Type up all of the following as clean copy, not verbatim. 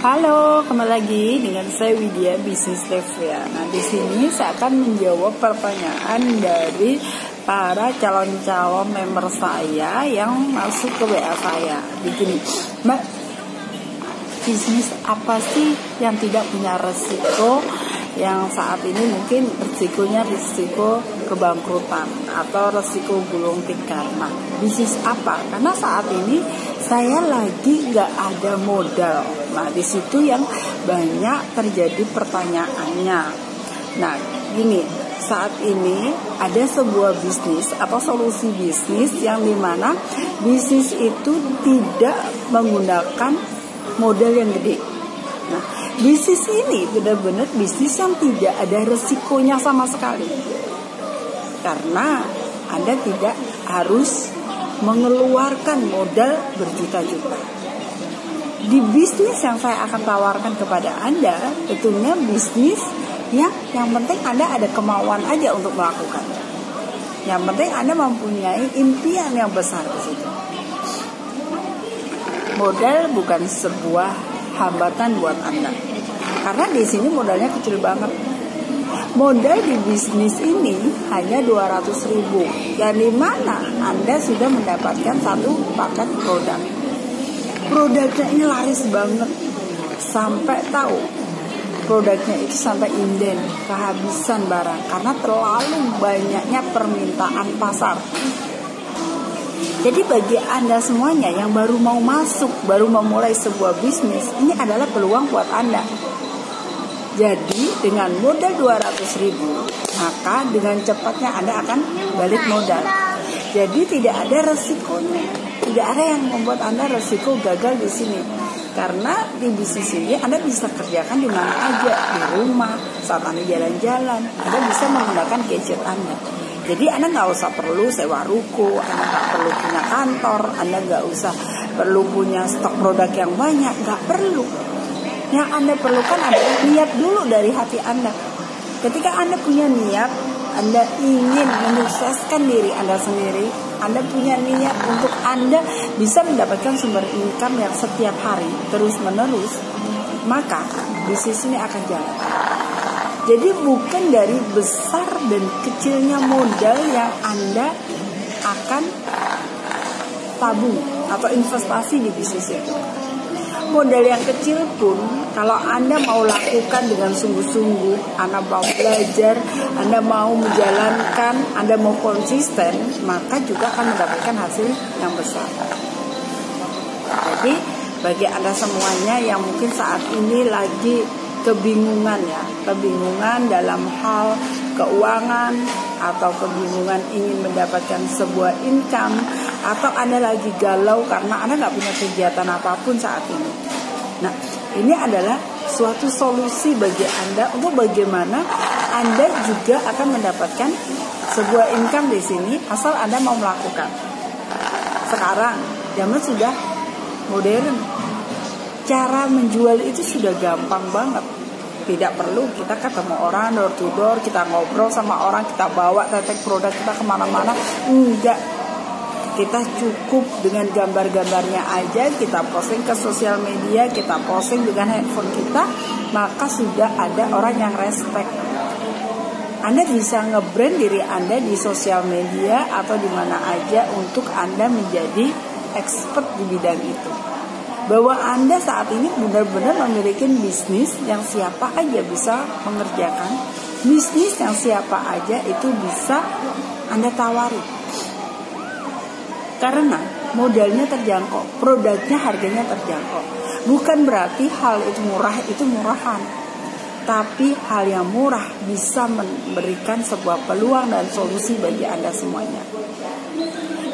Halo, kembali lagi dengan saya Widya Bisnis Revia. Nah, di sini saya akan menjawab pertanyaan dari para calon-calon member saya yang masuk ke WA saya. Begini, Mbak, bisnis apa sih yang tidak punya resiko? Yang saat ini mungkin risikonya risiko kebangkrutan atau risiko gulung tikar. Nah, bisnis apa? Karena saat ini saya lagi nggak ada modal. Nah, di situ yang banyak terjadi pertanyaannya. Nah, gini, saat ini ada sebuah bisnis atau solusi bisnis yang dimana bisnis itu tidak menggunakan modal yang gede. Nah, bisnis ini benar-benar bisnis yang tidak ada resikonya sama sekali. Karena Anda tidak harus mengeluarkan modal berjuta-juta. Di bisnis yang saya akan tawarkan kepada Anda, tentunya bisnis yang penting Anda ada kemauan aja untuk melakukan. Yang penting Anda mempunyai impian yang besar di situ. Modal bukan sebuah hambatan buat Anda. Karena di sini modalnya kecil banget. Modal di bisnis ini hanya 200.000, yang dimana Anda sudah mendapatkan satu paket produk. Produknya ini laris banget, sampai tahu produknya itu sampai inden, kehabisan barang karena terlalu banyaknya permintaan pasar. Jadi bagi Anda semuanya yang baru mau masuk, baru memulai sebuah bisnis, ini adalah peluang buat Anda. Jadi dengan modal 200.000, maka dengan cepatnya Anda akan balik modal. Jadi tidak ada resikonya, tidak ada yang membuat Anda resiko gagal di sini. Karena di bisnis ini Anda bisa kerjakan di mana aja, di rumah, saat Anda jalan-jalan, Anda bisa menggunakan gadget Anda. Jadi Anda nggak usah perlu sewa ruko, Anda nggak perlu punya kantor, Anda nggak usah perlu punya stok produk yang banyak, nggak perlu. Yang Anda perlukan adalah niat dulu dari hati Anda. Ketika Anda punya niat, Anda ingin menyukseskan diri Anda sendiri, Anda punya niat untuk Anda bisa mendapatkan sumber income yang setiap hari terus-menerus, maka bisnis ini akan jalan. Jadi bukan dari besar dan kecilnya modal yang Anda akan tabung atau investasi di bisnis itu. Modal yang kecil pun kalau Anda mau lakukan dengan sungguh-sungguh, Anda mau belajar, Anda mau menjalankan, Anda mau konsisten, maka juga akan mendapatkan hasil yang besar. Jadi bagi Anda semuanya yang mungkin saat ini lagi kebingungan dalam hal keuangan atau kebingungan ingin mendapatkan sebuah income, atau Anda lagi galau karena Anda nggak punya kegiatan apapun saat ini. Nah, ini adalah suatu solusi bagi Anda untuk bagaimana Anda juga akan mendapatkan sebuah income di sini asal Anda mau melakukan. Sekarang zaman sudah modern, cara menjual itu sudah gampang banget. Tidak perlu kita ketemu orang door to door, kita ngobrol sama orang, kita bawa tetek produk kita kemana-mana. Enggak. Kita cukup dengan gambar-gambarnya aja, kita posting ke sosial media, kita posting dengan handphone kita, maka sudah ada orang yang respect. Anda bisa nge-brand diri Anda di sosial media atau di mana aja untuk Anda menjadi expert di bidang itu. Bahwa Anda saat ini benar-benar memiliki bisnis yang siapa aja bisa mengerjakan, bisnis yang siapa aja itu bisa Anda tawari. Karena modalnya terjangkau, produknya harganya terjangkau. Bukan berarti hal itu murah, itu murahan. Tapi hal yang murah bisa memberikan sebuah peluang dan solusi bagi Anda semuanya.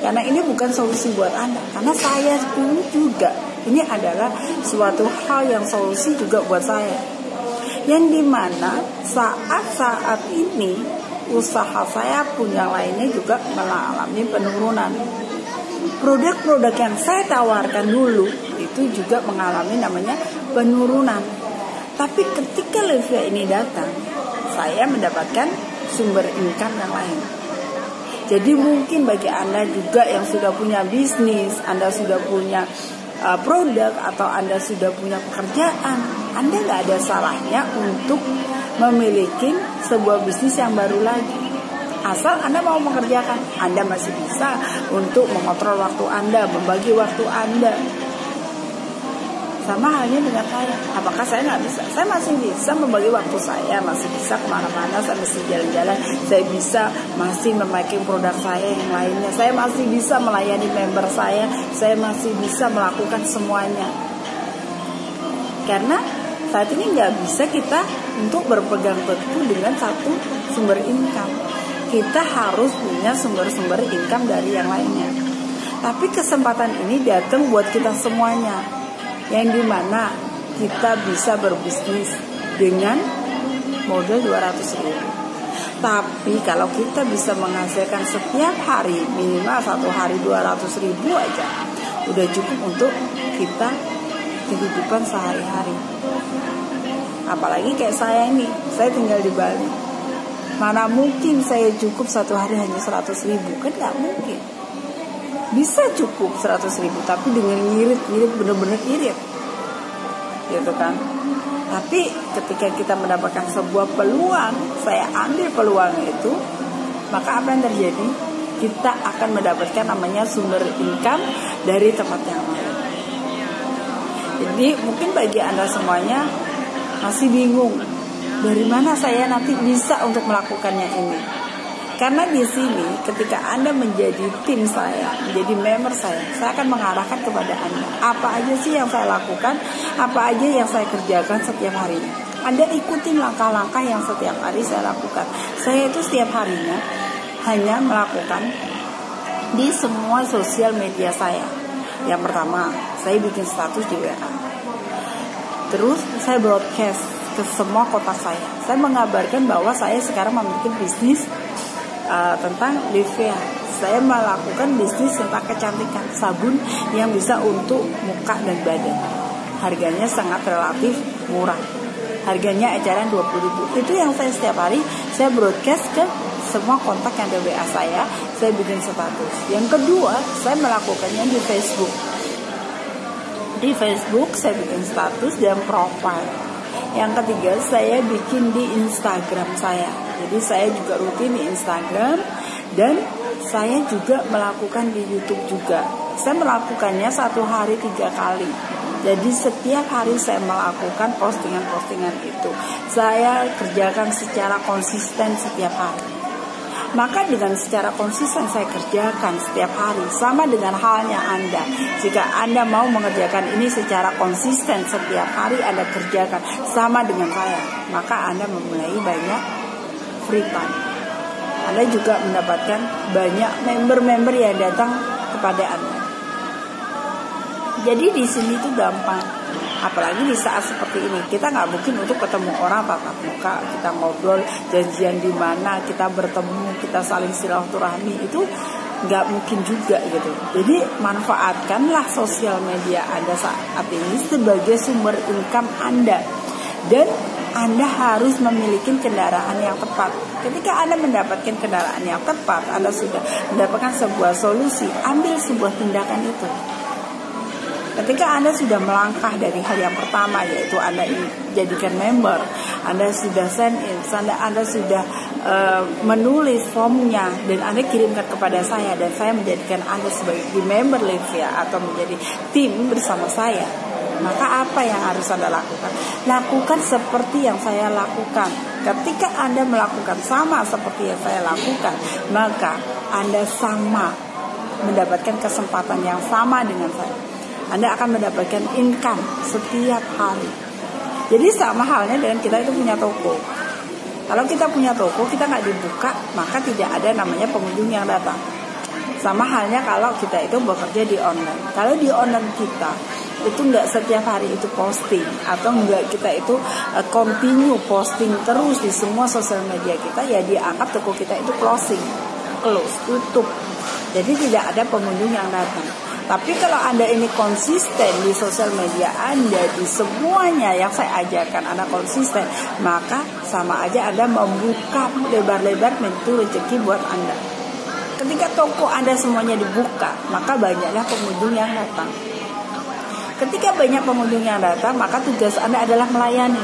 Karena ini bukan solusi buat Anda, karena saya pun juga ini adalah suatu hal yang solusi juga buat saya. Yang dimana saat ini usaha saya pun yang lainnya juga mengalami penurunan. Produk-produk yang saya tawarkan dulu itu juga mengalami namanya penurunan. Tapi ketika Levia ini datang, saya mendapatkan sumber income yang lain. Jadi mungkin bagi Anda juga yang sudah punya bisnis, Anda sudah punya produk atau Anda sudah punya pekerjaan, Anda nggak ada salahnya untuk memiliki sebuah bisnis yang baru lagi. Asal Anda mau mengerjakan, Anda masih bisa untuk mengontrol waktu Anda, membagi waktu Anda. Sama halnya dengan saya. Apakah saya nggak bisa? Saya masih bisa membagi waktu saya, masih bisa kemana-mana, saya masih jalan-jalan, saya bisa masih memakai produk saya yang lainnya, saya masih bisa melayani member saya masih bisa melakukan semuanya. Karena saat ini nggak bisa kita untuk berpegang teguh dengan satu sumber income. Kita harus punya sumber-sumber income dari yang lainnya. Tapi kesempatan ini datang buat kita semuanya, yang dimana kita bisa berbisnis dengan modal 200.000. Tapi kalau kita bisa menghasilkan setiap hari minimal satu hari 200.000 aja, udah cukup untuk kita kehidupan sehari-hari. Apalagi kayak saya ini, saya tinggal di Bali. Mana mungkin saya cukup satu hari hanya 100.000, kan nggak mungkin. Bisa cukup 100.000, tapi dengan ngirit, bener-bener irit, gitu kan. Tapi ketika kita mendapatkan sebuah peluang, saya ambil peluang itu, maka apa yang terjadi? Kita akan mendapatkan namanya sumber income dari tempat yang lain. Jadi mungkin bagi Anda semuanya masih bingung, dari mana saya nanti bisa untuk melakukannya ini. Karena di sini ketika Anda menjadi tim saya, menjadi member saya akan mengarahkan kepada Anda apa aja sih yang saya lakukan, apa aja yang saya kerjakan setiap harinya. Anda ikutin langkah-langkah yang setiap hari saya lakukan. Saya itu setiap harinya hanya melakukan di semua sosial media saya. Yang pertama, saya bikin status di WA. Terus saya broadcast ke semua kota saya. Saya mengabarkan bahwa saya sekarang memiliki bisnis tentang Livia. Saya melakukan bisnis tentang kecantikan, sabun yang bisa untuk muka dan badan. Harganya sangat relatif murah. Harganya eceran 20.000. Itu yang saya setiap hari saya broadcast ke semua kontak yang ada WA saya bikin status. Yang kedua, saya melakukannya di Facebook. Di Facebook saya bikin status dan profile. Yang ketiga, saya bikin di Instagram saya. Jadi saya juga rutin di Instagram, dan saya juga melakukan di YouTube juga. Saya melakukannya satu hari 3 kali. Jadi setiap hari saya melakukan postingan-postingan itu. Saya kerjakan secara konsisten setiap hari. Maka dengan secara konsisten saya kerjakan setiap hari, sama dengan halnya Anda. Jika Anda mau mengerjakan ini secara konsisten setiap hari Anda kerjakan sama dengan saya, maka Anda memulai banyak free time. Anda juga mendapatkan banyak member-member yang datang kepada Anda. Jadi di sini itu gampang. Apalagi di saat seperti ini, kita nggak mungkin untuk ketemu orang tatap muka, kita ngobrol, janjian di mana, kita bertemu, kita saling silaturahmi, itu nggak mungkin juga gitu. Jadi manfaatkanlah sosial media Anda saat ini sebagai sumber income Anda, dan Anda harus memiliki kendaraan yang tepat. Ketika Anda mendapatkan kendaraan yang tepat, Anda sudah mendapatkan sebuah solusi, ambil sebuah tindakan itu. Ketika Anda sudah melangkah dari hal yang pertama, yaitu Anda jadikan member, Anda sudah send in, Anda sudah menulis formnya dan Anda kirimkan kepada saya, dan saya menjadikan Anda sebagai member Livia atau menjadi tim bersama saya, maka apa yang harus Anda lakukan? Lakukan seperti yang saya lakukan. Ketika Anda melakukan sama seperti yang saya lakukan, maka Anda sama mendapatkan kesempatan yang sama dengan saya. Anda akan mendapatkan income setiap hari. Jadi sama halnya dengan kita itu punya toko. Kalau kita punya toko, kita nggak dibuka, maka tidak ada namanya pengunjung yang datang. Sama halnya kalau kita itu bekerja di online. Kalau di online kita itu nggak setiap hari itu posting, atau nggak kita itu continue posting terus di semua sosial media kita, ya dianggap toko kita itu close, tutup. Jadi tidak ada pengunjung yang datang. Tapi kalau Anda ini konsisten di sosial media Anda, di semuanya yang saya ajarkan Anda konsisten, maka sama aja Anda membuka lebar-lebar pintu rezeki buat Anda. Ketika toko Anda semuanya dibuka, maka banyaklah pengunjung yang datang. Ketika banyak pengunjung yang datang, maka tugas Anda adalah melayani.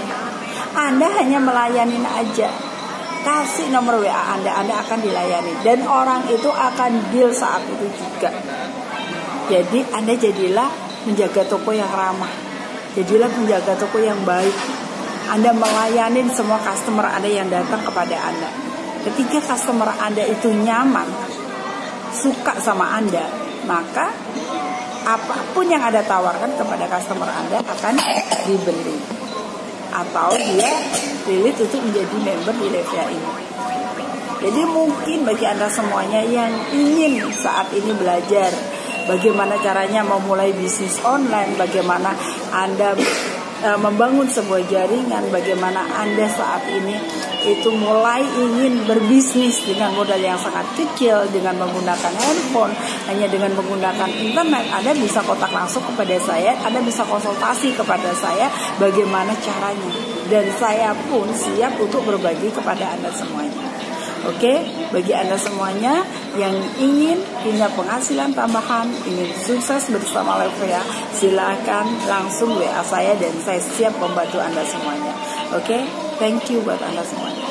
Anda hanya melayani aja. Kasih nomor WA Anda akan dilayani. Dan orang itu akan deal saat itu juga. Jadi Anda jadilah menjaga toko yang ramah. Jadilah menjaga toko yang baik. Anda melayani semua customer Anda yang datang kepada Anda. Ketika customer Anda itu nyaman, suka sama Anda, maka apapun yang Anda tawarkan kepada customer Anda akan dibeli. Atau dia pilih untuk menjadi member di Levia ini. Jadi mungkin bagi Anda semuanya yang ingin saat ini belajar bagaimana caranya memulai bisnis online, bagaimana Anda membangun sebuah jaringan, bagaimana Anda saat ini itu mulai ingin berbisnis dengan modal yang sangat kecil, dengan menggunakan handphone, hanya dengan menggunakan internet, Anda bisa kontak langsung kepada saya, Anda bisa konsultasi kepada saya bagaimana caranya, dan saya pun siap untuk berbagi kepada Anda semuanya. Oke, bagi Anda semuanya yang ingin punya penghasilan tambahan, ingin sukses bersama Levia, silakan langsung WA saya dan saya siap membantu Anda semuanya. Oke, thank you buat Anda semuanya.